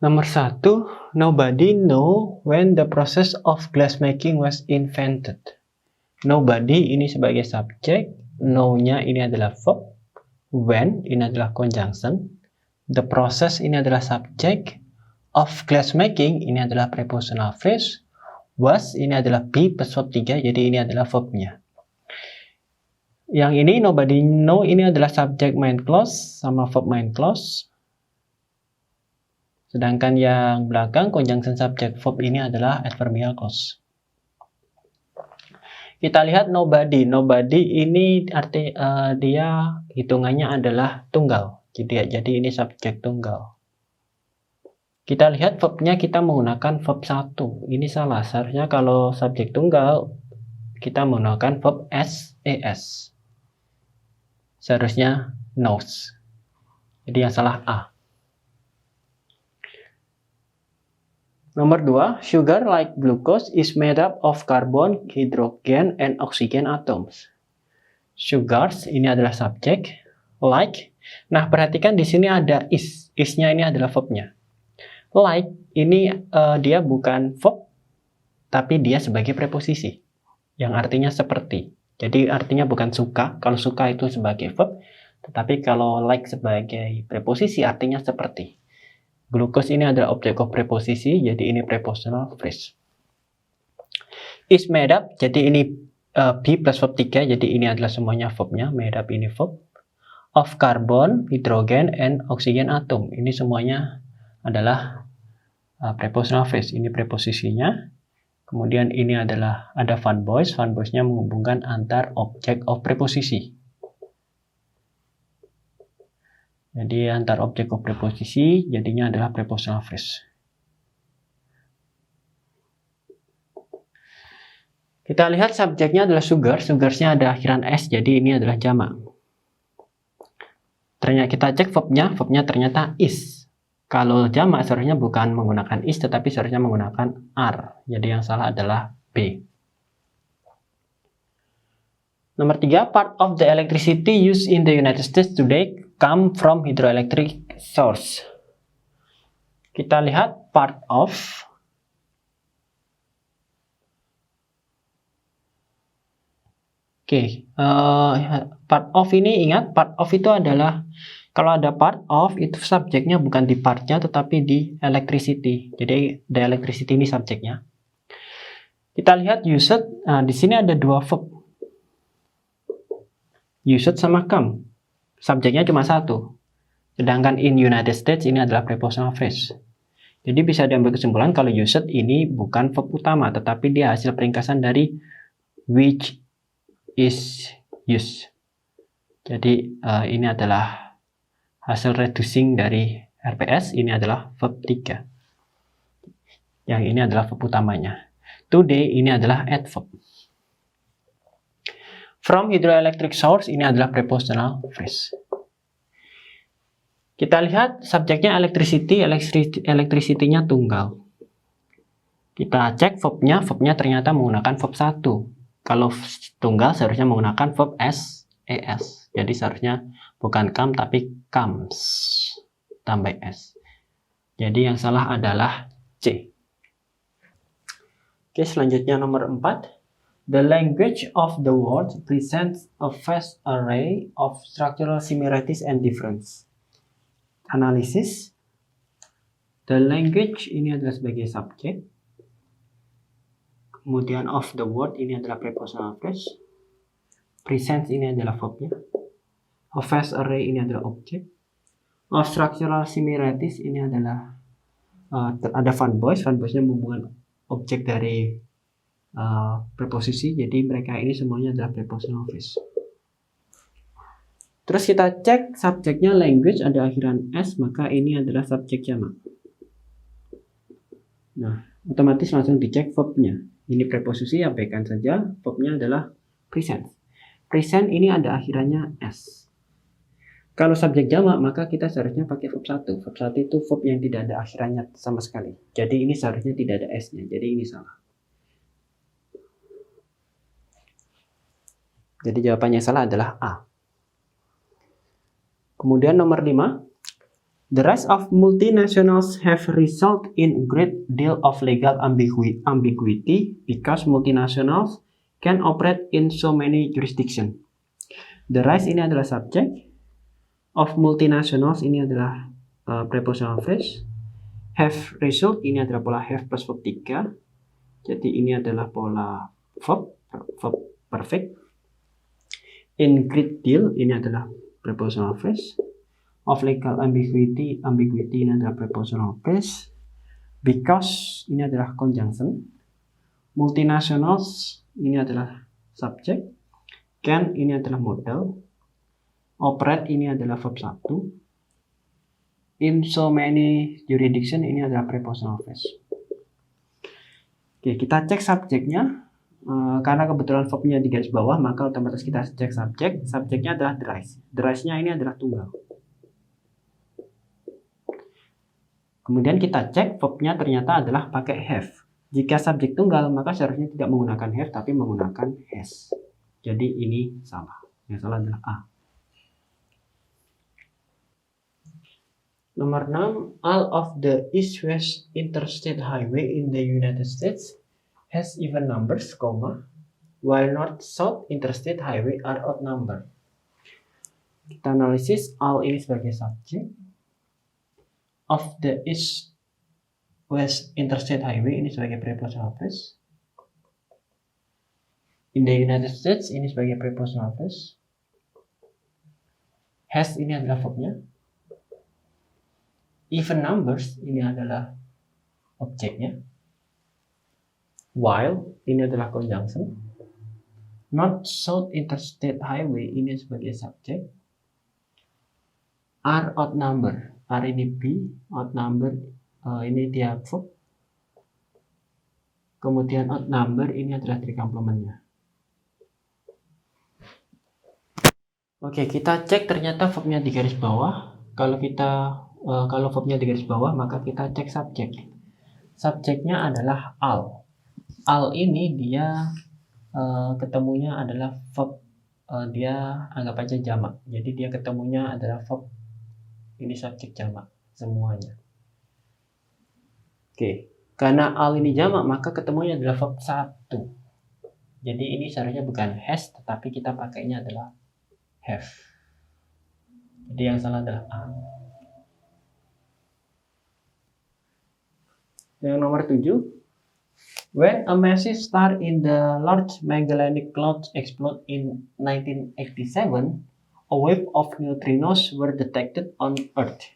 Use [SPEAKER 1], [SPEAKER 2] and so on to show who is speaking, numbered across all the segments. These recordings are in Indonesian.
[SPEAKER 1] Nomor 1, nobody know when the process of glassmaking was invented. Nobody ini sebagai subjek, know-nya ini adalah verb, when ini adalah conjunction, the process ini adalah subjek, of glassmaking ini adalah prepositional phrase, was ini adalah be plus verb 3, jadi ini adalah verbnya. Yang ini nobody know ini adalah subjek main clause sama verb main clause. Sedangkan yang belakang conjunction subject verb ini adalah adverbial clause. Kita lihat nobody. Nobody ini arti dia hitungannya adalah tunggal. Jadi ini subjek tunggal. Kita lihat verbnya kita menggunakan verb 1. Ini salah. Seharusnya kalau subjek tunggal kita menggunakan verb SES. Seharusnya knows. Jadi yang salah A. Nomor 2, sugar like glucose is made up of carbon, hydrogen, and oxygen atoms. Sugars ini adalah subjek, like. Nah, perhatikan di sini ada is. Is-nya ini adalah verbnya. Like ini dia bukan verb, tapi dia sebagai preposisi, yang artinya seperti. Jadi artinya bukan suka. Kalau suka itu sebagai verb, tetapi kalau like sebagai preposisi artinya seperti. Glucose ini adalah objek of preposisi, jadi ini prepositional phrase. Is made up, jadi ini be plus verb 3, jadi ini adalah semuanya verbnya. Made up ini verb. Of carbon, hydrogen, and oxygen atom. Ini semuanya adalah prepositional phrase. Ini preposisinya. Kemudian ini adalah ada fun boys. Fun boys-nya menghubungkan antar objek of preposisi. Jadi antar objek of preposisi jadinya adalah prepositional phrase. Kita lihat subjeknya adalah sugar. Sugarsnya ada akhiran S, jadi ini adalah jamak. Ternyata kita cek verbnya. Verbnya ternyata is. Kalau jamak seharusnya bukan menggunakan is, tetapi seharusnya menggunakan are. Jadi yang salah adalah B. Nomor 3, part of the electricity used in the United States today come from hydroelectric source. Kita lihat part of. Part of ini ingat, part of itu adalah kalau ada part of itu subjeknya bukan di partnya tetapi di electricity. Jadi the electricity ini subjeknya. Kita lihat used. Nah, di sini ada dua verb. Used sama come. Subjeknya cuma satu. Sedangkan in United States ini adalah prepositional phrase. Jadi bisa diambil kesimpulan kalau used ini bukan verb utama, tetapi dia hasil peringkasan dari which is used. Jadi ini adalah hasil reducing dari RPS. Ini adalah verb 3. Yang ini adalah verb utamanya. Today ini adalah adverb. From hydroelectric source ini adalah prepositional phrase. Kita lihat subjeknya electricity, electricity-nya tunggal. Kita cek verbnya, verbnya ternyata menggunakan verb 1. Kalau tunggal seharusnya menggunakan verb SES. Jadi seharusnya bukan come tapi comes tambah S. Jadi yang salah adalah C. Oke, selanjutnya nomor 4. The language of the world presents a vast array of structural similarities and difference. Analisis. The language ini adalah sebagai subjek. Kemudian of the word ini adalah prepositional phrase. Presents ini adalah verbnya. A vast array ini adalah objek. Of structural similarities ini adalah ada fun boys. Fun boys-nya menghubungkan objek dari preposisi, jadi mereka ini semuanya adalah prepositional phrase. Terus kita cek subjeknya language ada akhiran S, maka ini adalah subjek jamak. Nah, otomatis langsung dicek verbnya. Ini preposisi, abaikan saja. Verbnya adalah present. Present ini ada akhirannya S. Kalau subjek jamak, maka kita seharusnya pakai verb 1. Verb 1 itu verb yang tidak ada akhirannya sama sekali. Jadi ini seharusnya tidak ada S-nya. Jadi ini salah. Jadi jawabannya salah adalah A. Kemudian nomor 5. The rise of multinationals have resulted in a great deal of legal ambiguity because multinationals can operate in so many jurisdictions. The rise ini adalah subjek, of multinationals ini adalah prepositional phrase, have result ini adalah pola have plus verb 3, jadi ini adalah pola verb perfect. In great deal ini adalah prepositional phrase. Of legal ambiguity ini adalah prepositional phrase. Because ini adalah conjunction. Multinationals ini adalah subjek. Can ini adalah modal. Operate ini adalah verb 1. In so many jurisdiction ini adalah prepositional phrase. Oke, kita cek subjeknya. Karena kebetulan verbnya di garis bawah, maka otomatis kita cek subjek. Subjeknya adalah the rise. The rise-nya ini adalah tunggal. Kemudian kita cek verbnya ternyata adalah pakai have. Jika subjek tunggal, maka seharusnya tidak menggunakan have, tapi menggunakan has. Jadi ini salah. Yang salah adalah A. Nomor 6. All of the east-west interstate highway in the United States has even numbers, while north-south interstate highway are odd number. Kita analisis all ini sebagai subjek. Of the east-west interstate highway ini sebagai prepositional phrase. In the United States ini sebagai prepositional phrase. Has ini adalah verbnya. Even numbers ini adalah objeknya. While ini adalah conjunction. North-south interstate highway ini sebagai subjek. Are odd number. Are ini B, odd number ini dia verb. Kemudian odd number ini adalah trikomplementnya. Oke, kita cek ternyata verbnya di garis bawah. Kalau verbnya di garis bawah, maka kita cek subjek. Subjeknya adalah all. All ini dia ketemunya adalah verb. Dia anggap aja jamak. Jadi dia ketemunya adalah verb. Ini subjek jamak semuanya. Oke, karena all ini jamak, maka ketemunya adalah verb 1. Jadi ini seharusnya bukan has, tetapi kita pakainya adalah have. Jadi yang salah adalah A. Yang nomor 7. When a massive star in the Large Magellanic Cloud exploded in 1987, a wave of neutrinos were detected on Earth.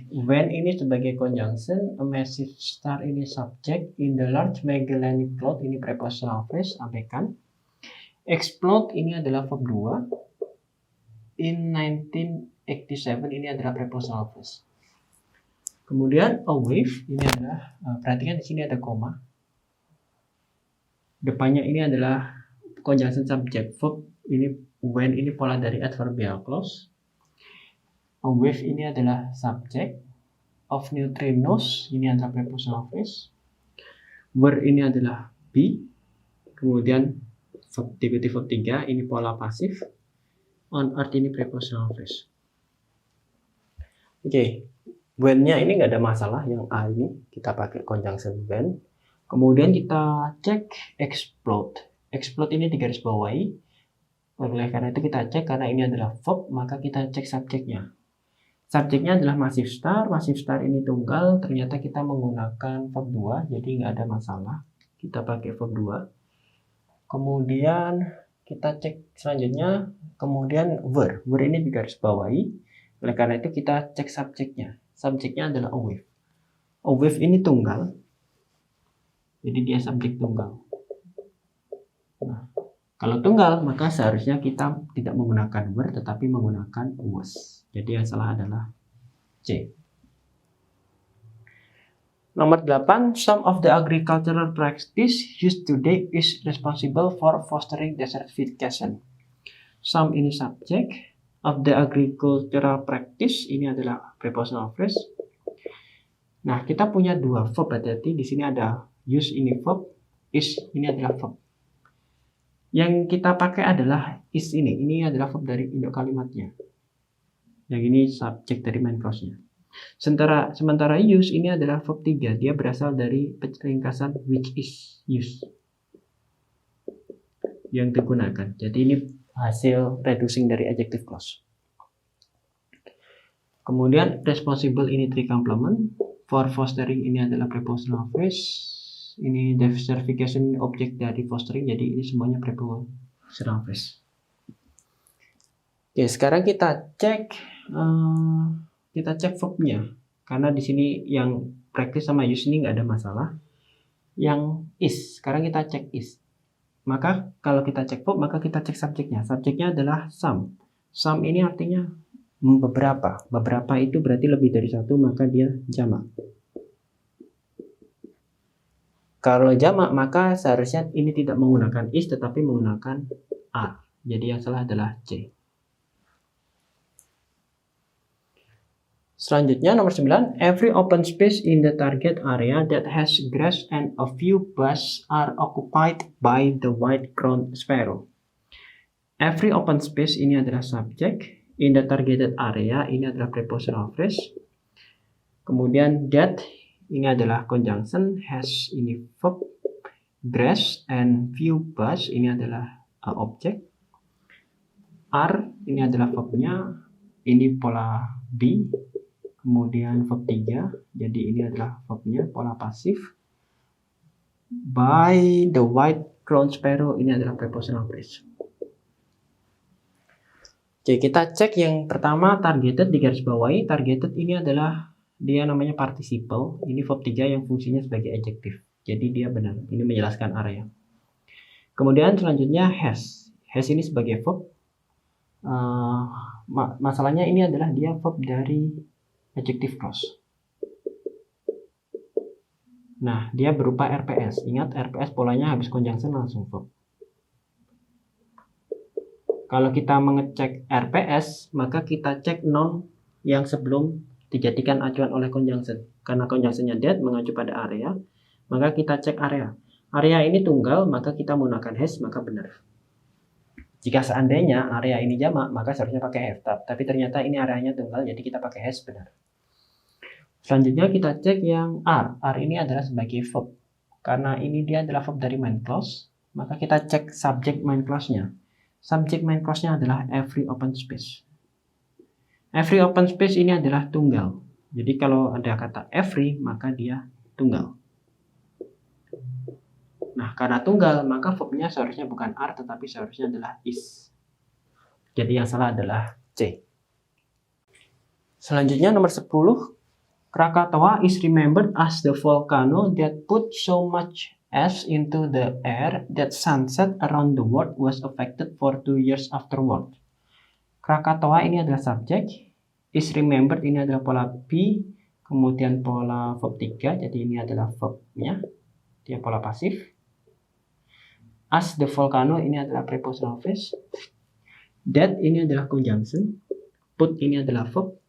[SPEAKER 1] When ini sebagai conjunction, a massive star ini subject, in the Large Magellanic Cloud ini prepositional phrase, abaikan. Explode ini adalah verb 2. In 1987 ini adalah prepositional phrase. Kemudian a wave ini adalah, perhatikan di sini ada koma. Depannya ini adalah conjunction subject verb. Ini when ini pola dari adverbial clause. A wave ini adalah subject. Of neutrinos ini adalah prepositional phrase. Were ini adalah be. Kemudian verb tipe 3 ini pola pasif. On earth ini prepositional phrase. Oke. When-nya ini nggak ada masalah, yang A ini kita pakai conjunction when. Kemudian kita cek explode. Explode ini digaris bawahi. Oleh karena itu kita cek, karena ini adalah verb, maka kita cek subjeknya. Subjeknya adalah massive star ini tunggal, ternyata kita menggunakan verb 2, jadi nggak ada masalah. Kita pakai verb 2. Kemudian kita cek selanjutnya, kemudian were ini digaris bawahi. Oleh karena itu kita cek subjeknya. Subjeknya adalah a wave. A wave ini tunggal. Jadi dia subjek tunggal. Nah, kalau tunggal, maka seharusnya kita tidak menggunakan were, tetapi menggunakan was. Jadi yang salah adalah C. Nomor 8. Some of the agricultural practice used today is responsible for fostering desertification. Some ini subjek. Of the agricultural practice ini adalah prepositional phrase. Nah, kita punya dua verb, hati-hati di sini ada use ini verb, is ini adalah verb. Yang kita pakai adalah is ini adalah verb dari induk kalimatnya. Yang ini subjek dari main clause-nya. Sementara use ini adalah verb 3. Dia berasal dari ringkasan which is used yang digunakan. Jadi ini hasil reducing dari adjective clause. Kemudian responsible ini three complement. For fostering ini adalah prepositional phrase. Ini diversification objek dari fostering. Jadi ini semuanya prepositional phrase. Oke, sekarang kita cek verbnya. Karena di sini yang practice sama use ini nggak ada masalah. Yang is, sekarang kita cek is. Maka kalau kita cek verb, maka kita cek subjeknya. Subjeknya adalah some. Some ini artinya beberapa. Beberapa itu berarti lebih dari satu, maka dia jamak. Kalau jamak, maka seharusnya ini tidak menggunakan is, tetapi menggunakan are. Jadi yang salah adalah C. Selanjutnya nomor 9, every open space in the target area that has grass and a few bushes are occupied by the white-crowned sparrow. Every open space ini adalah subject, in the targeted area ini adalah prepositional phrase. Kemudian that ini adalah conjunction, has ini verb, grass and few bushes ini adalah objek. Are ini adalah verbnya, ini pola B. Kemudian verb 3, jadi ini adalah verbnya, pola pasif. By the white-crowned sparrow, ini adalah prepositional phrase. Oke, kita cek yang pertama, targeted di garis bawahi. Targeted ini adalah, dia namanya participle. Ini verb 3 yang fungsinya sebagai adjektif. Jadi dia benar, ini menjelaskan area. Kemudian selanjutnya has. Has ini sebagai verb. Masalahnya ini adalah dia verb dari adjective clause. Nah, dia berupa RPS. Ingat, RPS polanya habis conjunction langsung verb. Kalau kita mengecek RPS, maka kita cek noun yang sebelum dijadikan acuan oleh conjunction. Karena conjunctionnya that mengacu pada area, maka kita cek area. Area ini tunggal, maka kita menggunakan has, maka benar. Jika seandainya area ini jamak, maka seharusnya pakai have. Tapi ternyata ini areanya tunggal, jadi kita pakai has, benar. Selanjutnya kita cek yang are. Are ini adalah sebagai verb. Karena ini dia adalah verb dari main clause, maka kita cek subject main clause-nya. Subject main clause-nya adalah every open space. Every open space ini adalah tunggal. Jadi kalau ada kata every, maka dia tunggal. Nah, karena tunggal, maka verbnya seharusnya bukan are, tetapi seharusnya adalah is. Jadi yang salah adalah C. Selanjutnya nomor 10. Krakatoa is remembered as the volcano that put so much ash into the air that sunset around the world was affected for 2 years afterward. Krakatoa ini adalah subjek. Is remembered ini adalah pola B. Kemudian pola verb 3. Jadi ini adalah verbnya. Dia pola pasif. As the volcano ini adalah prepositional phrase. That ini adalah conjunction. Put ini adalah verb.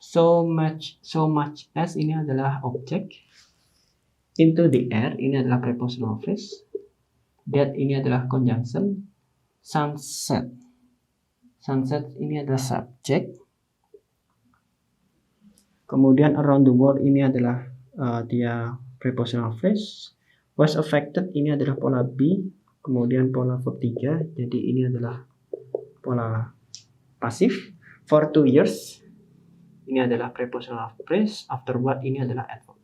[SPEAKER 1] So much as ini adalah objek. Into the air ini adalah prepositional phrase. That ini adalah conjunction. Sunset ini adalah subjek. Kemudian around the world ini adalah dia prepositional phrase. Was affected ini adalah pola B, kemudian pola verb 3, jadi ini adalah pola pasif. For 2 years ini adalah prepositional phrase. Afterward ini adalah adverb.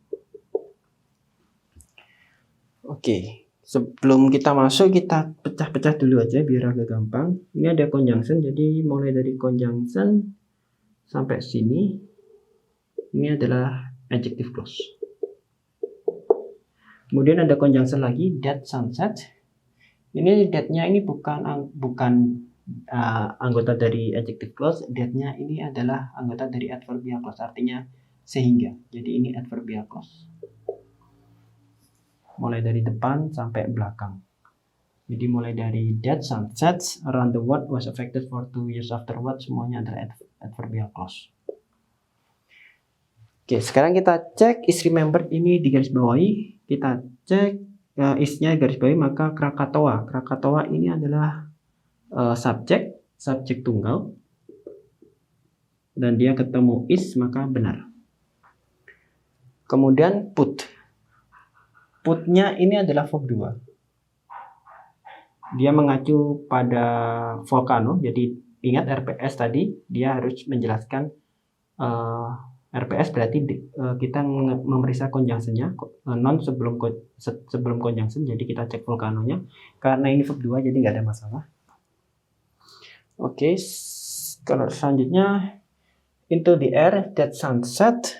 [SPEAKER 1] Oke, sebelum kita masuk, kita pecah-pecah dulu aja biar agak gampang. Ini ada conjunction, jadi mulai dari conjunction sampai sini ini adalah adjective clause. Kemudian ada conjunction lagi, that sunset. Ini that-nya ini bukan anggota dari adjective clause. That-nya ini adalah anggota dari adverbial clause, artinya sehingga. Jadi ini adverbial clause. Mulai dari depan sampai belakang. Jadi mulai dari that sunsets around the world was affected for 2 years afterward, semuanya adalah adverbial clause. Oke, sekarang kita cek is remembered ini di garis bawahi. Kita cek is-nya garis bawahi, maka Krakatoa. Krakatoa ini adalah subjek tunggal. dan dia ketemu is, maka benar. Kemudian put. Putnya ini adalah verb 2. Dia mengacu pada volcano. Jadi ingat RPS tadi, dia harus menjelaskan RPS berarti kita memeriksa conjunction-nya, non sebelum conjunction. Jadi kita cek volcanonya. Karena ini verb 2 jadi nggak ada masalah. Oke, kalau selanjutnya into the air that sunset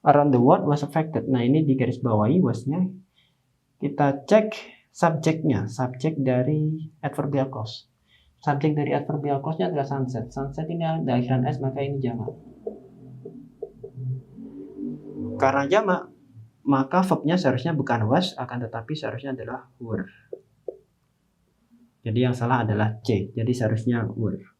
[SPEAKER 1] around the world was affected. Nah, ini di garis bawahi was-nya. Kita cek subjeknya, subjek dari adverbial clause. Subjek dari adverbial clause-nya adalah sunset. Sunset ini ada akhiran s, maka ini jamak. Karena jamak, maka verbnya seharusnya bukan was, akan tetapi seharusnya adalah were. Jadi yang salah adalah C. Jadi seharusnya were.